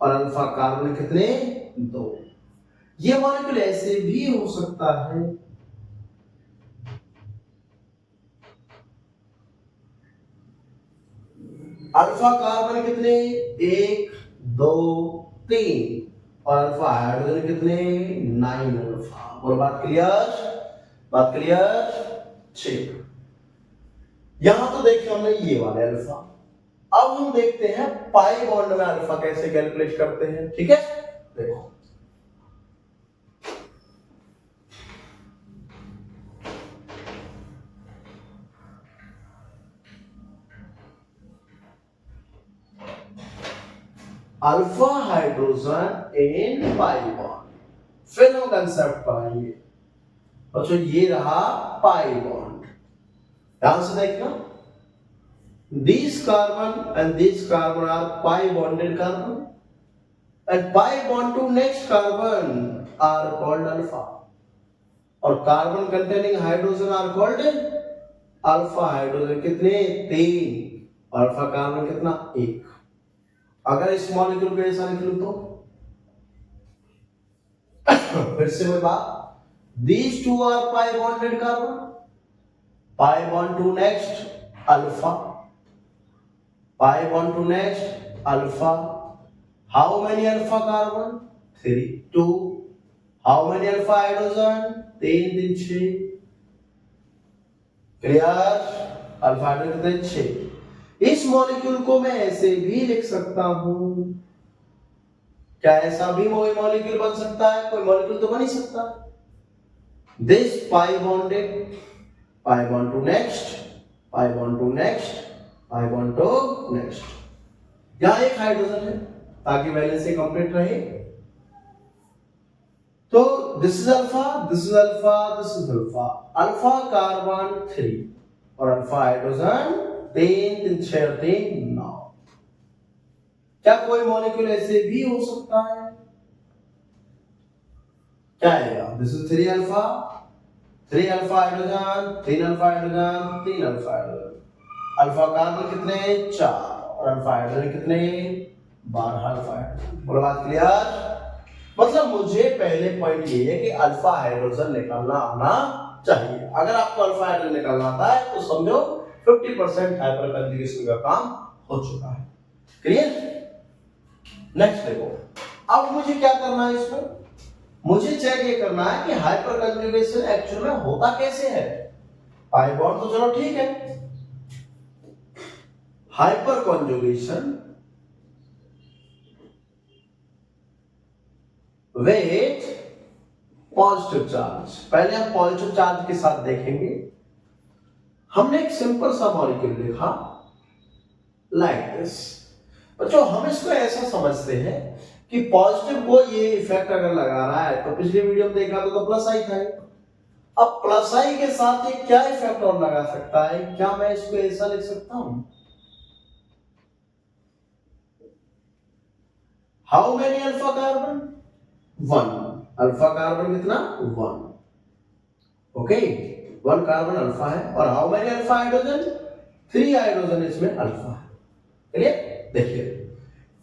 और अल्फा कार्बन कितने? 2। ये मॉलिक्यूल ऐसे भी हो सकता है, अल्फा कार्बन कितने? 1 2 3। और अल्फा हाइड्रोजन कितने? 9 अल्फा। बोलो बात क्लियर? बात क्लियर? ठीक। यहां तो देखिए हमने ये वाले अल्फा। अब हम देखते हैं पाई बॉन्ड में अल्फा कैसे कैलकुलेट करते हैं, ठीक है। देखो alpha hydrogen in pi bond, फिर हम कंसेप्ट पढ़ाएंगे बच्चों। ये रहा पाई बॉन्ड, ध्यान से देखना। These carbon and these carbon are pi bonded carbon, and pi bond to next carbon are called alpha, और carbon containing hydrogen are called alpha hydrogen। कितने? 3। अल्फा कार्बन कितना? 1। अगर इस मॉलिक्यूल को ऐसा लिख लूं तो फिर से वही बात, these two are pi bonded carbon, pi bond to next alpha, pi bond to next alpha. How many alpha carbon? 3 2. How many alpha hydrogen? 3 3 6। Clear? Alpha hydrogen 6। इस मॉलिक्यूल को मैं ऐसे भी लिख सकता हूं। क्या ऐसा भी कोई मॉलिक्यूल बन सकता है? कोई मॉलिक्यूल तो बन ही सकता है। This pi bonded pi bond to next, pi bond to next, pi bond to next. यहां एक हाइड्रोजन है ताकि वैलेंसी कंप्लीट रहे। तो this is alpha, this is alpha, this is alpha, alpha carbon 3 और अल्फा हाइड्रोजन 3 6 3 9। क्या कोई मॉलिक्यूल ऐसे भी हो सकता है? क्या आएगा? This is 3 alpha, 3 alpha hydrogen, 3 alpha hydrogen, 3 alpha hydrogen. Alpha carbon कितने? 4 और अल्फा हाइड्रोजन कितने? 12 अल्फा हाइड्रोजन। बोलो बात क्लियर? मतलब मुझे पहले पॉइंट ये है कि अल्फा हाइड्रोजन निकालना आना चाहिए। अगर आपको अल्फा हाइड्रोजन निकालना आता है तो समझो 50% हाइपर कंजुगेशन का काम हो चुका है। क्लियर? नेक्स्ट देखो, अब मुझे क्या करना है इसमें? मुझे चेक ये करना है कि हाइपर कंजुगेशन एक्चुअल में होता कैसे है। पाई बॉन्ड तो चलो ठीक है, hyper conjugation with positive charge. पहले हम पॉजिटिव चार्ज के साथ देखेंगे। हमने एक सिंपल सा मॉलिक्यूल लिखा लाइक दिस। बच्चों हम इसको ऐसा समझते हैं कि पॉजिटिव को ये इफेक्ट अगर लगा रहा है तो पिछले वीडियो में देखा तो प्लस आई था। अब प्लस आई के साथ ये क्या इफेक्ट और लगा सकता है? क्या मैं इसको ऐसा लिख सकता हूं? How many alpha carbon? 1। Alpha carbon कितना? 1। ओके, 1 कार्बन अल्फा है। और how many alpha hydrogen? 3 hydrogen इसमें अल्फा है। क्लियर? देखिए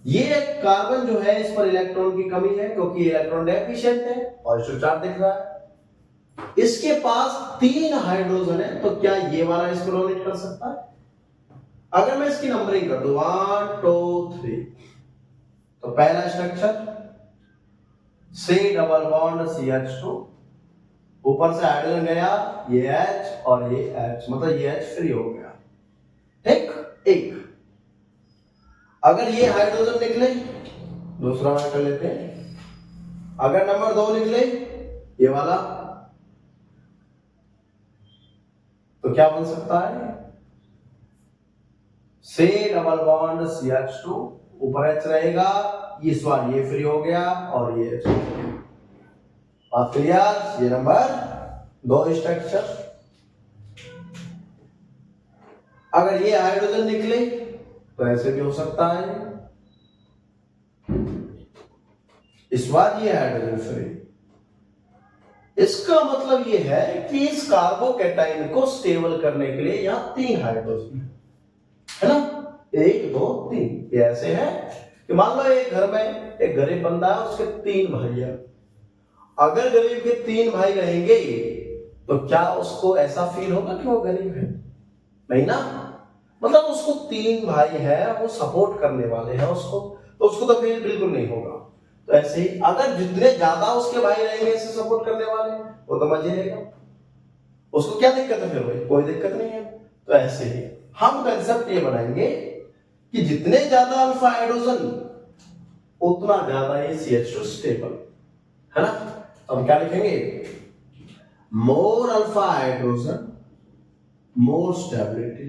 ये कार्बन जो है इस पर इलेक्ट्रॉन की कमी है क्योंकि इलेक्ट्रॉन डेफिशिएंट है, पॉजिटिव चार्ज दिख रहा है। इसके पास 3 हाइड्रोजन है, तो क्या ये वाला इसको डोनेट कर सकता है? अगर मैं इसकी नंबरिंग कर दूं 1 2 3, तो पहला structure C double bond CH2, ऊपर से हाइड्रोजन गया ये H और ये H, मतलब ये H फ्री हो गया। ठीक, एक अगर ये हाइड्रोजन निकले, दूसरा वाला कर लेते हैं। अगर नंबर 2 निकले ये वाला, तो क्या बन सकता है? C डबल बॉन्ड CH2, ऊपर H रहेगा, इस बार ये फ्री हो गया और ये H। बात क्लियर? ये नंबर 2 स्ट्रक्चर। अगर ये हाइड्रोजन निकले तो ऐसे भी हो सकता है, इस बार ये हाइड्रोजन फ्री। इसका मतलब ये है कि इस कार्बोकैटायन को स्टेबल करने के लिए यहां 3 हाइड्रोजन है ना, 1 2 3। ये ऐसे है कि मान लो एक घर में एक गरीब बंदा है, उसके 3 भाई है। अगर गरीब के 3 भाई रहेंगे तो क्या उसको ऐसा फील होगा कि वो गरीब है? नहीं ना। मतलब उसको 3 भाई है, वो सपोर्ट करने वाले हैं उसको, तो उसको तो फील बिल्कुल नहीं होगा। तो ऐसे ही अगर जितने ज्यादा उसके भाई रहेंगे इसे सपोर्ट करने वाले, वो तो मजे रहेगा, उसको क्या दिक्कत है? फिर भाई कोई दिक्कत नहीं है। तो ऐसे ही हम कंसेप्ट ये बनाएंगे कि जितने ज्यादा अल्फा हाइड्रोजन उतना ज्यादा ये CH2 स्टेबल है ना। तो हम क्या लिखेंगे? More alpha hydrogen more stability.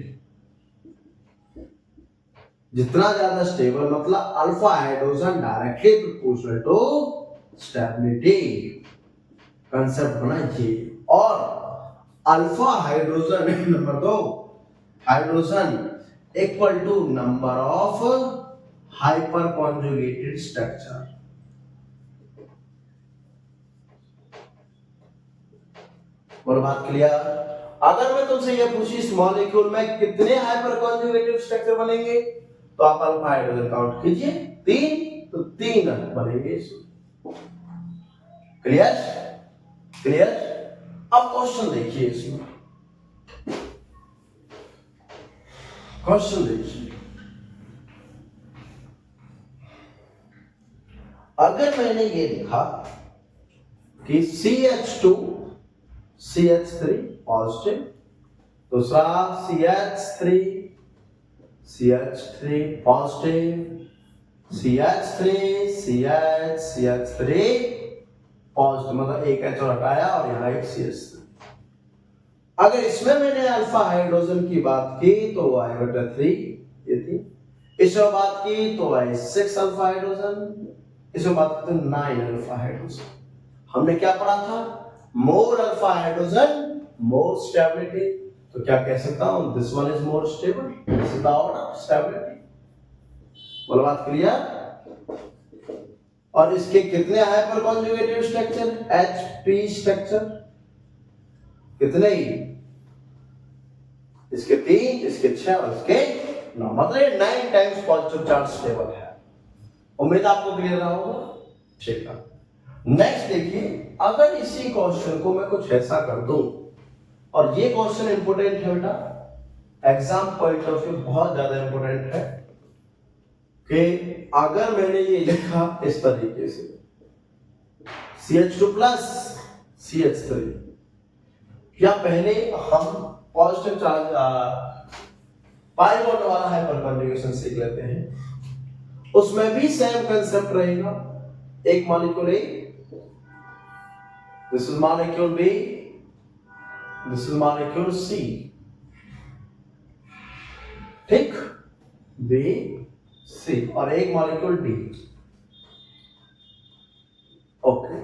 जितना ज्यादा स्टेबल मतलब alpha hydrogen directly proportional to stability. Concept बना ये। और alpha hydrogen number 2 hydrogen equal to number of hyperconjugated structure. और बात क्लियर? अगर मैं तुमसे ये पूछी इस मॉलिक्यूल में कितने हाइपर कॉन्जुगेटेड स्ट्रक्चर बनेंगे, तो आप अल्फा हाइड्रोजन काउंट कीजिए 3, तो 3 बनेंगे इसमें। क्लियर? क्लियर? अब क्वेश्चन देखिए इसमें, क्वेश्चन देखिए। अगर मैंने ये लिखा कि CH2 CH3 पॉजिटिव, दूसरा CH3 CH3 positive, CH3 CH3 positive, मतलब एक H और हटाया और यहां एक CH3। अगर इसमें मैंने अल्फा हाइड्रोजन की बात की तो I/3 ये थी, इसमें बात की तो I6 अल्फा हाइड्रोजन, इसमें बात की तो 9 अल्फा हाइड्रोजन। हमने क्या पढ़ा था? मोर अल्फा हाइड्रोजन मोर स्टेबिलिटी। तो क्या कह सकता हूं? This one is more stable, this is the order stability. बोलो बात क्लियर? और इसके कितने hyper conjugated structure? Hp structure कितने ही? इसके 3, इसके 6 और इसके 9, मतलब 9 टाइम्स पॉजिटिव चार्ज स्टेबल है। उम्मीद आपको क्लियर रहा होगा। ठीक है, नेक्स्ट देखिए, अगर इसी क्वेश्चन को मैं कुछ ऐसा कर दूं, और ये क्वेश्चन इंपोर्टेंट है बेटा, एग्जाम पॉइंट ऑफ व्यू बहुत ज्यादा इंपोर्टेंट है, कि अगर मैंने ये लिखा इस तरीके से CH2 प्लस CH3, या पहले हम पॉजिटिव चार्ज पाई बॉन्ड वाला हाइपर कॉन्जुगेशन सीख लेते हैं। उसमें भी सेम कंसेप्ट रहेगा। एक molecule A, this is molecule B, this is molecule C, ठीक, B C, और एक मॉलिक्यूल D। ओके,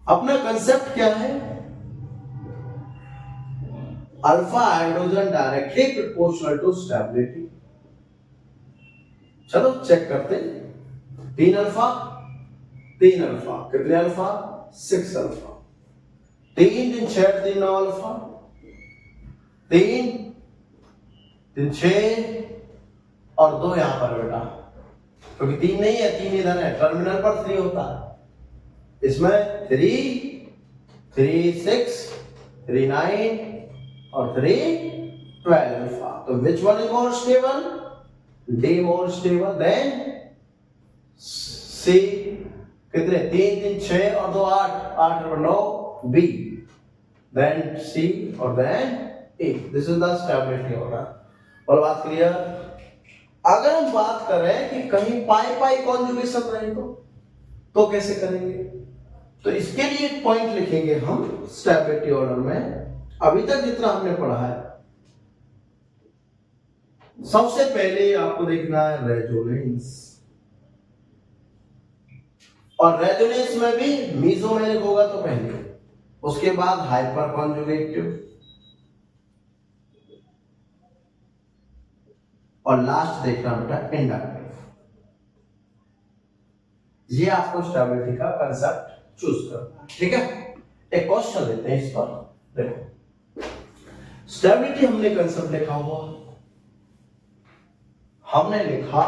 अपना कंसेप्ट क्या है? Alpha hydrogen directly proportional to stability. चलो चेक करते हैं। 3 अल्फा, 3 अल्फा, कितने अल्फा? 6 अल्फा। 3 3 6 3 9 अल्फा, 3 3 6 और 2 यहां पर बेटा, क्योंकि 3 नहीं है, 3 इधर है, टर्मिनल पर 3 होता है। इसमें 3 3 6 3 9 और 3 12 अल्फा। तो which one is more stable? D more stable than C। कितने? 3 3 6 और 2 8, 8 और 9 B, then C और then A। This is the stability order। और बात क्लियर? अगर हम बात करें कि कहीं पाई पाई कॉन्जुगेशन रहे तो कैसे करेंगे? तो इसके लिए एक पॉइंट लिखेंगे हम स्टेबिलिटी ऑर्डर में, अभी तक जितना हमने पढ़ा है। सबसे पहले आपको देखना है रेजोनेंस, और रेजोनेंस में भी मीसोमेरिक होगा तो पहले, उसके बाद हाइपर कॉन्जुगेटिव, और लास्ट देखना बेटा इंडक्टिव। ये आपको स्टेबिलिटी का कंसेप्ट चूज करना है, ठीक है। एक क्वेश्चन लेते हैं इस पर, देखो स्टेबिलिटी हमने कंसेप्ट लिखा हुआ, हमने लिखा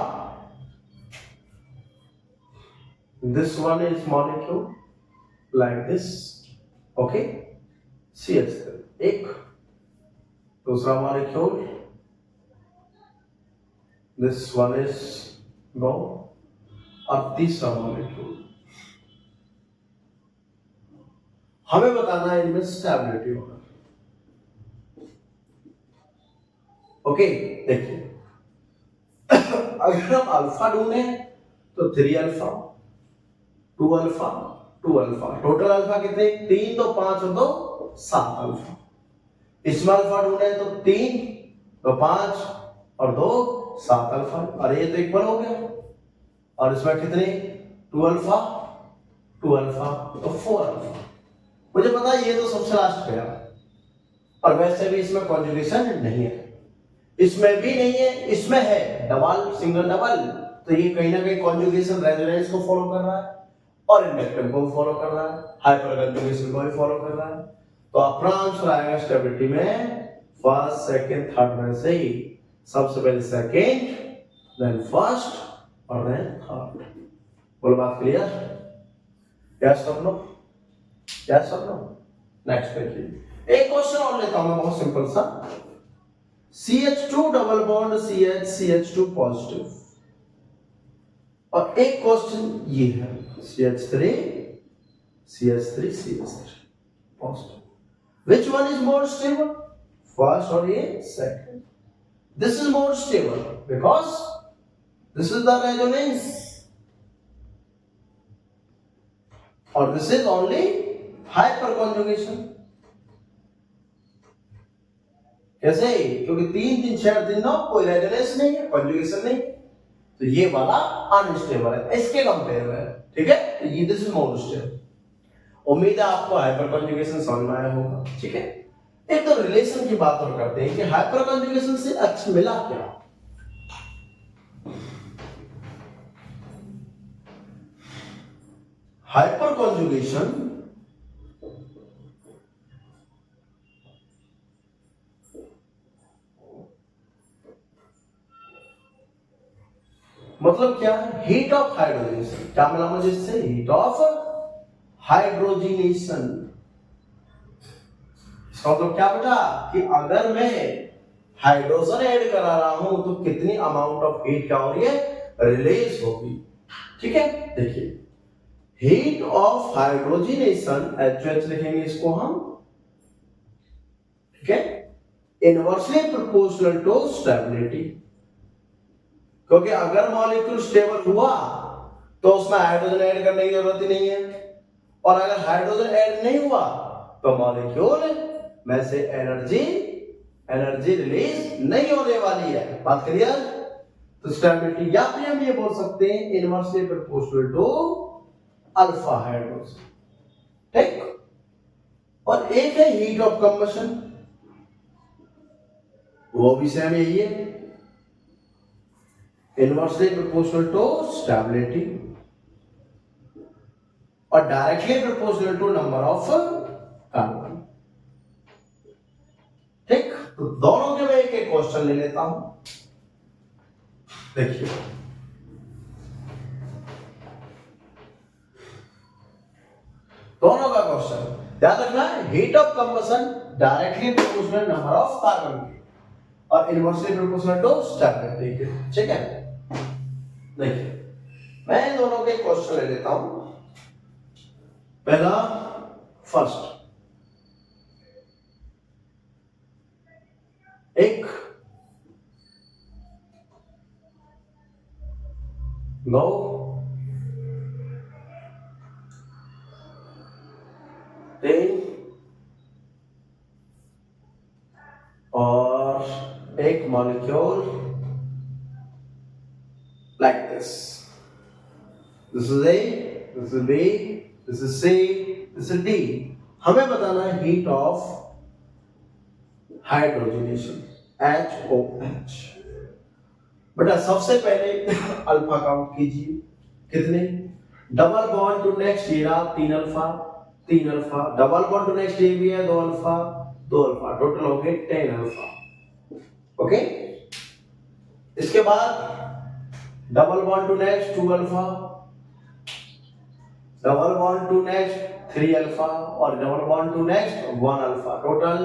this one is molecule like this, okay, CH3 एक, दूसरा molecule this one is go, और तीसरा molecule। हमें बताना है इनमें स्टेबिलिटी होगा, ओके। देखिए अगर हम अल्फा ढूंढे तो 3 alpha 2 alpha 2 alpha, total alpha कितने? 3 तो 5 और 2 7 अल्फा। इसमें अल्फा ढूंढे तो 3 तो 5 और 2 7 अल्फा, अरे ये तो इक्वल हो गया। और इसमें कितने? 2 अल्फा 2 अल्फा तो 4 अल्फा। मुझे पता है ये तो सबसे लास्ट गया, और वैसे भी इसमें कॉन्जुगेशन नहीं है, इसमें भी नहीं है, इसमें है डबल सिंगल डबल, तो ये कहीं ना कहीं कॉन्जुगेशन रेजोनेंस को फॉलो कर रहा है और इंडक्टिव को फॉलो कर रहा है, हाइपर कॉन्जुगेशन को भी फॉलो कर रहा है। तो अपना आंसर आएगा स्टेबिलिटी में फर्स्ट सेकंड थर्ड में से ही, सबसे पहले सेकंड देन फर्स्ट और देन थर्ड। बोलो बात क्लियर? यस और नो? यस और नो? नेक्स्ट देखिए, एक क्वेश्चन और लेता हूं मैं, बहुत सिंपल सा। CH2 double bond CH CH2 positive, और एक क्वेश्चन ये है CH3 CH3 CH3 positive, which one is more stable? First or ये second? This is more stable because this is the resonance, or this is only hyperconjugation. कैसे? क्योंकि 3 3 6 3 9 कोई रेजोनेंस नहीं है, कॉन्जुगेशन नहीं, तो ये वाला अनस्टेबल है इसके कंपेयर में, ठीक है? तो ये दिस इज मोर स्टेबल। उम्मीद है आपको हाइपर कॉन्जुगेशन समझ में आया होगा, ठीक है? एक तो रिलेशन की बात और करते हैं कि हाइपर कॉन्जुगेशन से अच्छा मिला क्या? हाइपर कॉन्जुगेशन मतलब क्या है? Heat of hydrogenation. क्या मिला मुझे इससे? Heat of hydrogenation. इसका मतलब क्या बेटा कि अगर मैं हाइड्रोजन ऐड करा रहा हूं तो कितनी अमाउंट ऑफ हीट क्या हो रही है? रिलीज होगी, ठीक है? देखिए, हीट ऑफ हाइड्रोजनेशन HH लिखेंगे इसको हम, ठीक है? इनवर्सली प्रोपोर्शनल टू स्टेबिलिटी, क्योंकि अगर मॉलिक्यूल स्टेबल हुआ तो उसमें हाइड्रोजन ऐड करने की जरूरत ही नहीं है, और अगर हाइड्रोजन ऐड नहीं हुआ तो मॉलिक्यूल में से एनर्जी रिलीज नहीं होने वाली है। बात क्लियर? तो स्टेबिलिटी, या फिर हम ये बोल सकते हैं inversely proportional to alpha hydrogen, ठीक? और एक है हीट ऑफ कंबशन, वो भी सेम यही है, इनवर्सली प्रोपोर्शनल टू स्टेबिलिटी और directly proportional to number of carbon, ठीक? तो दोनों के मैं एक एक क्वेश्चन ले लेता हूं। देखिए, दोनों का क्वेश्चन याद रखना है, heat of combustion directly proportional number of carbon के और इनवर्सली प्रोपोर्शनल टू स्टेबिलिटी के, ठीक है? देखिए, मैं इन दोनों के क्वेश्चन ले लेता हूं। पहला, फर्स्ट, एक नो तीन और एक molecule like this, this is A, this is B, this is C, this is D। हमें बताना है हीट ऑफ हाइड्रोजनेशन HOH। बेटा सबसे पहले अल्फा काउंट कीजिए, कितने? डबल बॉन्ड टू नेक्स्ट ये रहा 3 alpha, 3 alpha, double bond to next ये भी है 2 अल्फा, 2 अल्फा, टोटल हो गए 10 अल्फा, ओके? इसके बाद double bond to next 2 alpha, double bond to next 3 alpha और double bond to next 1 alpha, total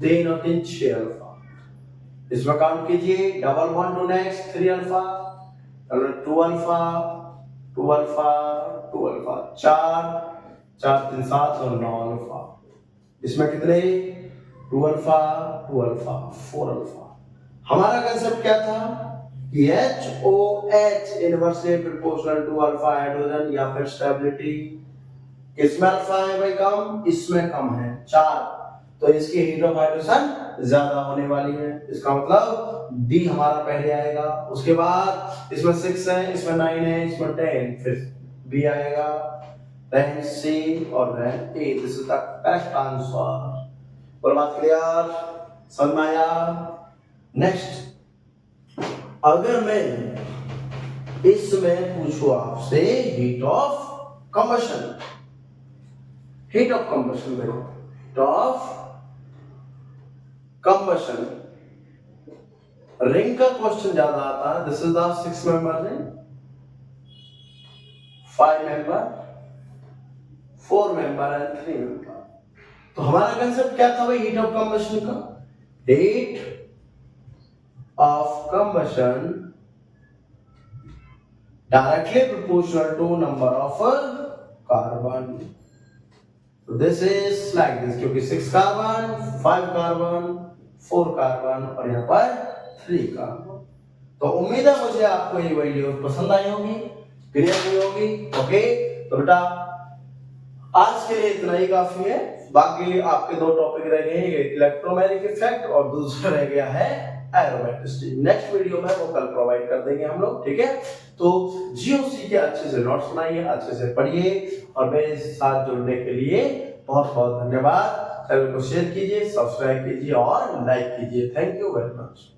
3 और 3 6 अल्फा। इसमें काउंट कीजिए, double bond to next 3 alpha, 2 alpha, 2 alpha, 2 alpha, 4 4 3 7 और 9 अल्फा। इसमें कितने? 2 अल्फा, 2 अल्फा, 4 अल्फा। हमारा कंसेप्ट क्या था कि HOH inversely proportional to alpha hydrogen या फिर स्टेबिलिटी। किसमें अल्फा है भाई कम? इसमें कम है 4, तो इसकी हीट ऑफ हाइड्रोजन ज्यादा होने वाली है, इसका मतलब D हमारा पहले आएगा। उसके बाद इसमें 6 है, इसमें 9 है, इसमें 10, फिर B आएगा, then C और then A। This is the correct answer. और बात क्लियर? समझ में आया? नेक्स्ट, अगर मैं इसमें पूछूं आपसे heat of combustion, heat of combustion में हीट ऑफ कंबशन रिंग का क्वेश्चन ज्यादा आता है। This is the 6 member ring, 5 member, 4 member and 3 member. तो हमारा कंसेप्ट क्या था भाई हीट ऑफ कंबशन का? Heat of combustion directly proportional to number of carbon. So this is like this, क्योंकि 6 कार्बन, 5 कार्बन, 4 कार्बन और यहाँ पर 3 कार्बन। तो उम्मीद है मुझे आपको ये वीडियो पसंद आई होगी, क्लियर हुई होगी, ओके? तो बेटा आज के लिए इतना ही काफी है। बाकी आपके दो टॉपिक रह गए हैं, इलेक्ट्रोमैग्नेटिक इफेक्ट और दूसरा रह गया है एरोमैग्नेटिसिटी। नेक्स्ट वीडियो में वो कल प्रोवाइड कर देंगे हम लोग, ठीक है। तो जीओसी के अच्छे से नोट्स बनाइए, अच्छे से पढ़िए और मेरे साथ जुड़ने के लिए बहुत बहुत धन्यवाद। चैनल को शेयर कीजिए, सब्सक्राइब कीजिए और लाइक कीजिए। Thank you very much.